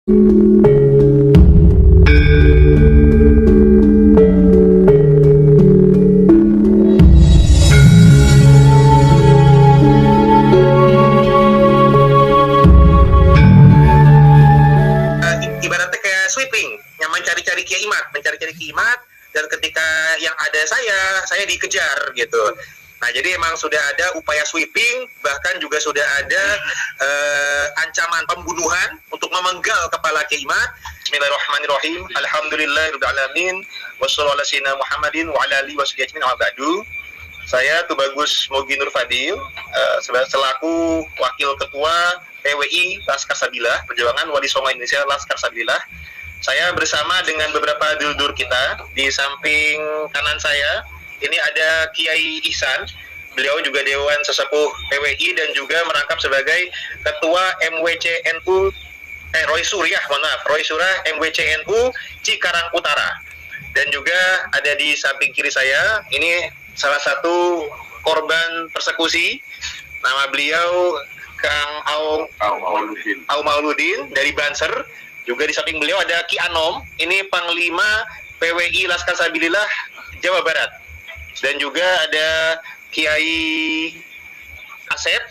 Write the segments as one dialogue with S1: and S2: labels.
S1: Ibaratnya kayak sweeping, yang mencari-cari Kiai Imad, dan ketika yang ada saya dikejar gitu. Nah, jadi emang sudah ada upaya sweeping, bahkan juga sudah ada ancaman pembunuhan untuk memenggal kepala Kiai Imad. Bismillahirrahmanirrahim. Alhamdulillahirabbil alamin. Wassallallahu ala sayyidina Muhammadin wa ala alihi washabihi ajmain. Ba'du. Saya Tubagus Mogi Nur Fadil, selaku Wakil Ketua PWI Laskar Sabilillah, Perjuangan Wali Songo Indonesia Laskar Sabilillah. Saya bersama dengan beberapa dulur kita. Di samping kanan saya ini ada Kiai Ihsan. Beliau juga Dewan Sesepuh PWI dan juga merangkap sebagai Ketua MWCNU Roy Surah MWCNU Cikarang Utara. Dan juga ada di samping kiri saya ini salah satu korban persekusi. Nama beliau Kang Aum Mauludin dari Banser. Juga di samping beliau ada Ki Anom, ini Panglima PWI Laskar Sabilillah Jawa Barat. Dan juga ada Kiai Asep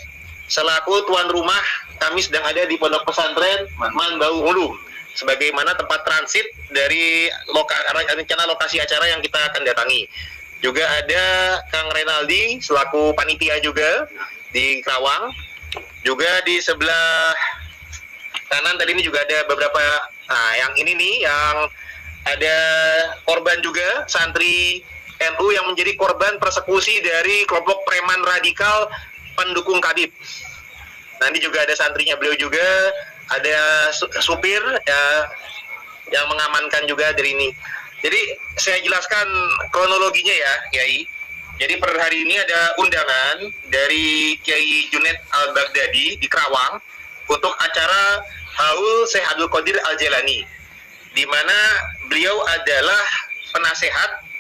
S1: selaku tuan rumah, kami sedang ada di Pondok Pesantren Manbau Hulu sebagaimana tempat transit dari rencana lokasi acara yang kita akan datangi. Juga ada Kang Renaldi selaku panitia juga di Kerawang. Juga di sebelah kanan tadi ini juga ada beberapa, yang ini nih yang ada korban juga santri NU yang menjadi korban persekusi dari kelompok preman radikal pendukung Kadip. Nanti juga ada santrinya beliau juga, ada supir ya, yang mengamankan juga dari ini. Jadi saya jelaskan kronologinya ya, Kiai. Jadi per hari ini ada undangan dari Kiai Junaid Al-Baghdadi di Kerawang untuk acara Haul Syekh Abdul Qadir Al-Jailani, di mana beliau adalah penasehat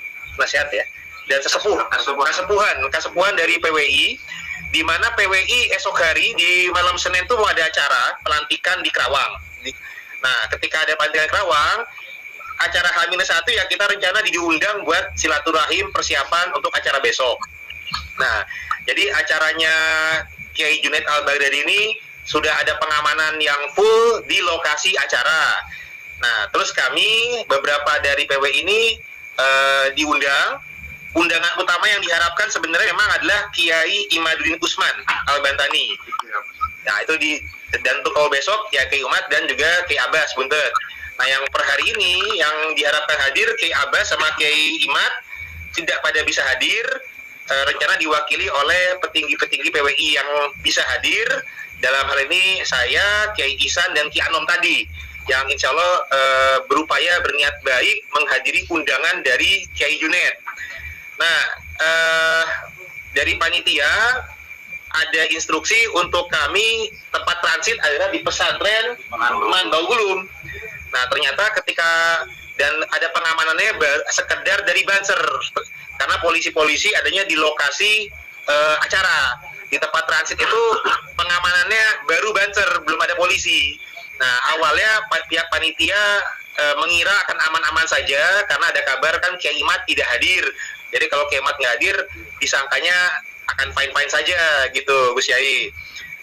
S1: ya, dan kasepuhan dari PWI, di mana PWI esok hari di malam Senin itu mau ada acara pelantikan di Kerawang. Nah, ketika ada pelantikan Kerawang, acara H-1 ya kita rencana diundang buat silaturahim persiapan untuk acara besok. Nah, jadi acaranya Kiai Junaid Al-Baghdadi ini sudah ada pengamanan yang full di lokasi acara. Nah, terus kami beberapa dari PW ini diundang. Undangan utama yang diharapkan sebenarnya memang adalah Kiai Imaduddin Usman Al-Bantani. Nah, itu dan untuk kalau besok ya Kiai Umat dan juga Kiai Abbas Buntet. Nah, yang per hari ini yang diharapkan hadir Kiai Abbas sama Kiai Imat tidak pada bisa hadir. Rencana diwakili oleh petinggi-petinggi PWI yang bisa hadir. Dalam hal ini saya, Kiai Ihsan dan Ki Anom tadi, yang insya Allah berupaya berniat baik menghadiri undangan dari Kiai Junaid. Nah, dari panitia ada instruksi untuk kami tempat transit adalah di pesantren Manbau Ulum. Nah, ternyata ketika dan ada pengamanannya sekedar dari Banser, karena polisi-polisi adanya di lokasi acara. Di tempat transit itu pengamanannya baru Banser, belum ada polisi. Nah, awalnya pihak panitia mengira akan aman-aman saja karena ada kabar kan Kiai Imad tidak hadir. Jadi kalau Kiai Imad nggak hadir, disangkanya akan fine-fine saja gitu, Gus Yai.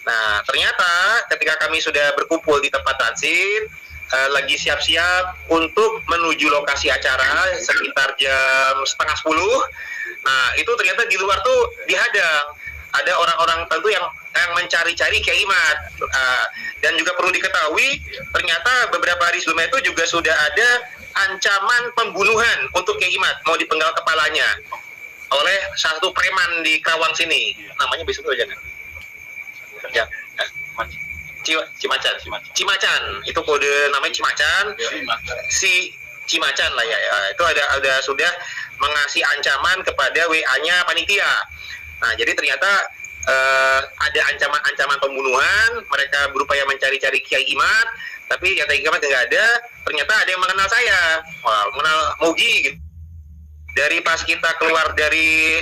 S1: Nah, ternyata ketika kami sudah berkumpul di tempat transit, lagi siap-siap untuk menuju lokasi acara sekitar jam 9:30. Nah, itu ternyata di luar tuh dihadang. Ada orang-orang tentu yang mencari-cari Kiai Imad. Dan juga perlu diketahui, ternyata beberapa hari sebelumnya itu juga sudah ada ancaman pembunuhan untuk Kiai Imad, mau dipenggal kepalanya oleh satu preman di Kerawang sini. Namanya besok itu jangan. Ya. Cimacan. Itu kode namanya Cimacan. Si Cimacan lah ya. Itu ada sudah mengasih ancaman kepada WA-nya panitia. Nah, jadi ternyata ada ancaman-ancaman pembunuhan. Mereka berupaya mencari-cari Kiai Imad, tapi ya Kiai Imad nggak ada. Ternyata ada yang mengenal saya, mengenal Mogi gitu. Dari pas kita keluar dari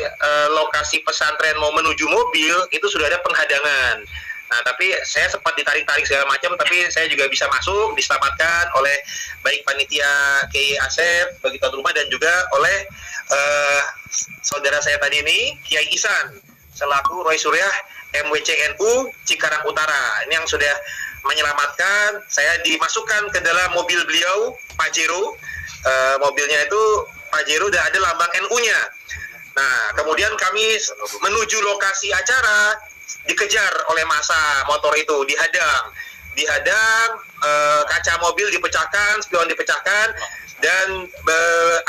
S1: lokasi pesantren mau menuju mobil, itu sudah ada penghadangan. Nah, tapi saya sempat ditarik-tarik segala macam, tapi saya juga bisa masuk, diselamatkan oleh baik panitia Kiai Asep, bagi tuan rumah, dan juga oleh saudara saya tadi ini, Kiai Ihsan, selaku Roy Suryah MWCNU Cikarang Utara. Ini yang sudah menyelamatkan. Saya dimasukkan ke dalam mobil beliau, Pajero. Mobilnya itu Pajero dan ada lambang NU-nya. Nah, kemudian kami menuju lokasi acara, dikejar oleh massa motor itu, dihadang, kaca mobil dipecahkan, spion dipecahkan, dan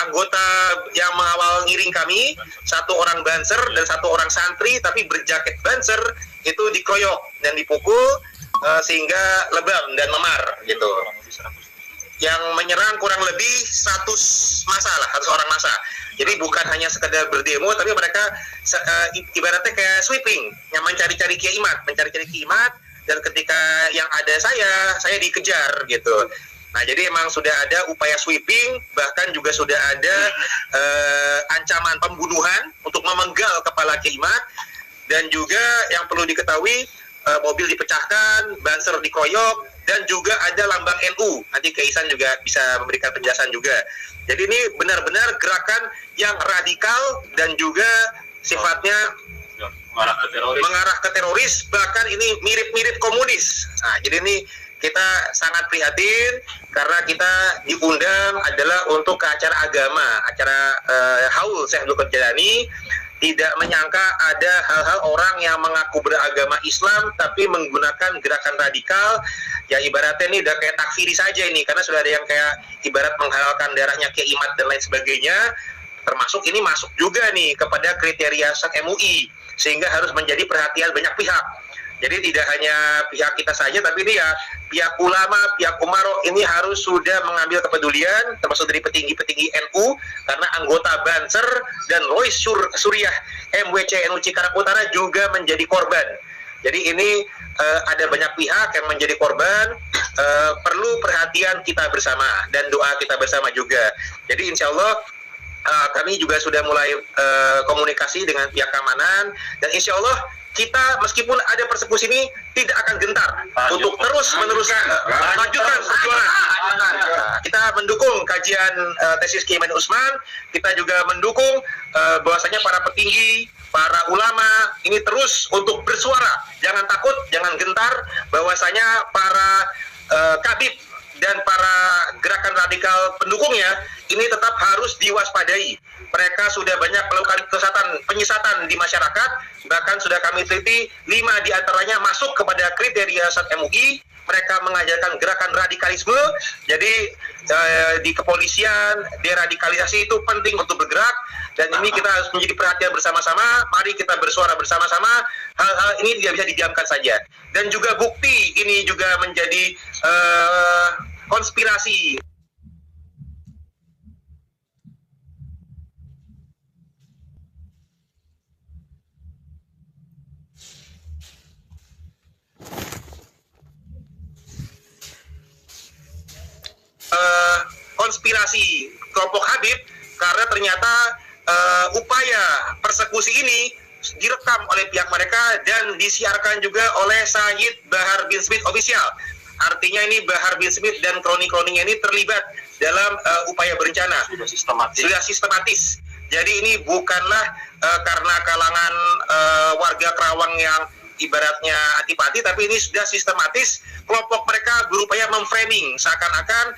S1: anggota yang mengawal ngiring kami, satu orang banser dan satu orang santri tapi berjaket banser, itu dikeroyok dan dipukul sehingga lebam dan memar gitu. Yang menyerang kurang lebih 100 orang massa. Jadi bukan hanya sekedar berdemo, tapi mereka ibaratnya kayak sweeping, yang mencari-cari Kiai Imad, dan ketika yang ada saya dikejar gitu. Nah, jadi emang sudah ada upaya sweeping, bahkan juga sudah ada ancaman pembunuhan untuk memenggal kepala Kiai Imad, dan juga yang perlu diketahui, mobil dipecahkan, banser dikoyok, dan juga ada lambang NU. Nanti Kiai Ihsan juga bisa memberikan penjelasan juga. Jadi ini benar-benar gerakan yang radikal dan juga sifatnya mengarah ke teroris, bahkan ini mirip-mirip komunis. Nah, jadi ini kita sangat prihatin karena kita diundang adalah untuk ke acara agama, acara haul Syekh Abdul Qadir Jailani. Tidak menyangka ada hal-hal orang yang mengaku beragama Islam tapi menggunakan gerakan radikal, ya ibaratnya ini udah kayak takfiri saja ini, karena sudah ada yang kayak ibarat menghalalkan darahnya Kiai Imad dan lain sebagainya, termasuk ini masuk juga nih kepada kriteria SAT MUI, sehingga harus menjadi perhatian banyak pihak. Jadi tidak hanya pihak kita saja, tapi ini ya pihak ulama, pihak umaro ini harus sudah mengambil kepedulian, termasuk dari petinggi-petinggi NU, karena anggota Banser dan Roy Suryah MWCNU Cikarang Utara juga menjadi korban. Jadi ini ada banyak pihak yang menjadi korban, perlu perhatian kita bersama dan doa kita bersama juga. Jadi insya Allah kami juga sudah mulai komunikasi dengan pihak keamanan, dan insya Allah kita meskipun ada persekusi ini tidak akan gentar untuk terus-meneruskan lanjutkan perjuangan. Kita mendukung kajian tesis Kiai Ma'ruf Usman, kita juga mendukung bahwasanya para petinggi, para ulama ini terus untuk bersuara, jangan takut, jangan gentar, bahwasanya para kabid dan para gerakan radikal pendukungnya ini tetap harus diwaspadai. Mereka sudah banyak melakukan penyesatan di masyarakat, bahkan sudah kami teliti 5 diantaranya masuk kepada kriteria SAT MUI. Mereka mengajarkan gerakan radikalisme. Jadi di kepolisian, deradikalisasi itu penting untuk bergerak, dan ini kita harus menjadi perhatian bersama-sama. Mari kita bersuara bersama-sama. Hal-hal ini tidak bisa didiamkan saja. Dan juga bukti ini juga menjadi konspirasi. Konspirasi kelompok Habib, karena ternyata upaya persekusi ini direkam oleh pihak mereka dan disiarkan juga oleh Sayyid Bahar bin Smith Official. Artinya ini Bahar bin Smith dan kroni-kroninya ini terlibat dalam upaya berencana. Sudah sistematis. Jadi ini bukanlah karena kalangan warga Kerawang yang ibaratnya antipati, tapi ini sudah sistematis. Kelompok mereka berupaya memframing seakan-akan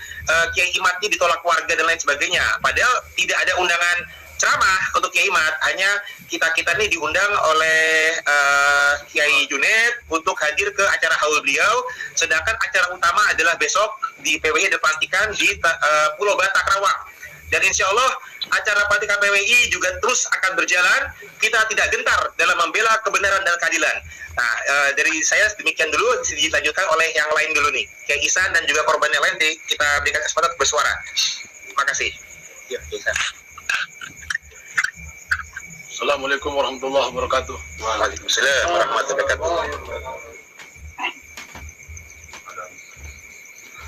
S1: Kiai Imad ini ditolak warga dan lain sebagainya. Padahal tidak ada undangan ceramah untuk Kiai Imad, hanya kita-kita ini diundang oleh Kiai Junet untuk hadir ke acara haul beliau, sedangkan acara utama adalah besok di PWI ada pelantikan di Pulau Batak Kerawang. Dan insya Allah acara pelantikan PWI juga terus akan berjalan. Kita tidak gentar dalam membela kebenaran dan keadilan. Nah, dari saya demikian dulu, dilanjutkan oleh yang lain dulu nih, Kiai Ihsan dan juga korban yang lain, kita berikan kesempatan bersuara. Terima kasih. Ya, Ihsan.
S2: Assalamualaikum warahmatullahi wabarakatuh.
S1: Waalaikumsalam warahmatullahi wabarakatuh.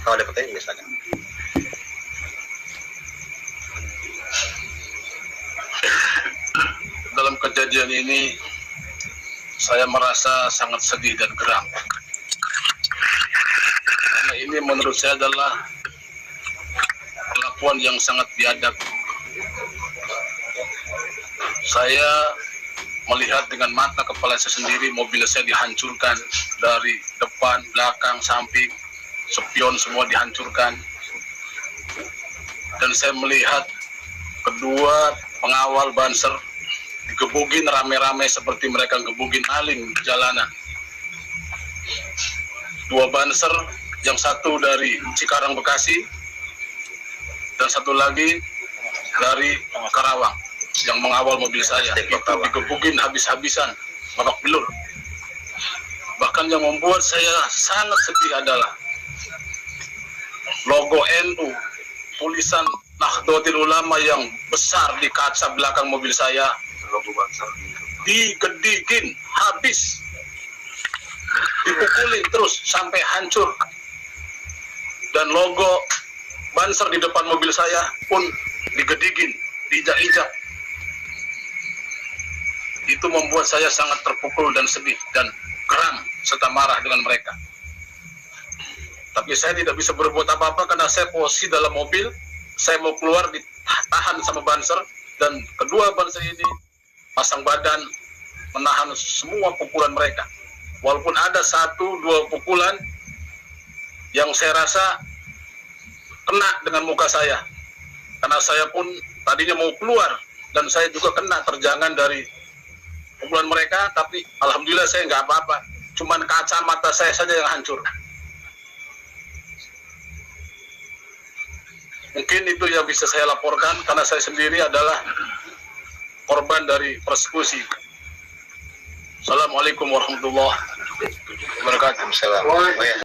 S1: Kalau ada pertanyaan juga silakan.
S2: Dalam kejadian ini saya merasa sangat sedih dan geram. Karena ini menurut saya adalah perlakuan yang sangat biadab. Saya melihat dengan mata kepala saya sendiri mobil saya dihancurkan dari depan, belakang, samping, spion semua dihancurkan. Dan saya melihat kedua pengawal Banser digebugin rame-rame seperti mereka gebugin maling di jalanan. Dua Banser, yang satu dari Cikarang Bekasi dan satu lagi dari Karawang yang mengawal mobil saya. Itu digebugin habis-habisan, babak belur. Bahkan yang membuat saya sangat sedih adalah logo NU, tulisan Nahdlatul Ulama yang besar di kaca belakang mobil saya digedigin habis, dipukulin terus sampai hancur, dan logo Banser di depan mobil saya pun digedigin, diinjak-injak. Itu membuat saya sangat terpukul dan sedih dan geram serta marah dengan mereka. Tapi saya tidak bisa berbuat apa-apa karena saya posisi dalam mobil. Saya mau keluar, ditahan sama Banser, dan kedua Banser ini pasang badan menahan semua pukulan mereka. Walaupun ada 1-2 pukulan yang saya rasa kena dengan muka saya, karena saya pun tadinya mau keluar dan saya juga kena terjangan dari pukulan mereka, tapi alhamdulillah saya nggak apa-apa, cuman kacamata saya saja yang hancur. Mungkin itu yang bisa saya laporkan karena saya sendiri adalah korban dari persekusi. Assalamualaikum warahmatullahi wabarakatuh.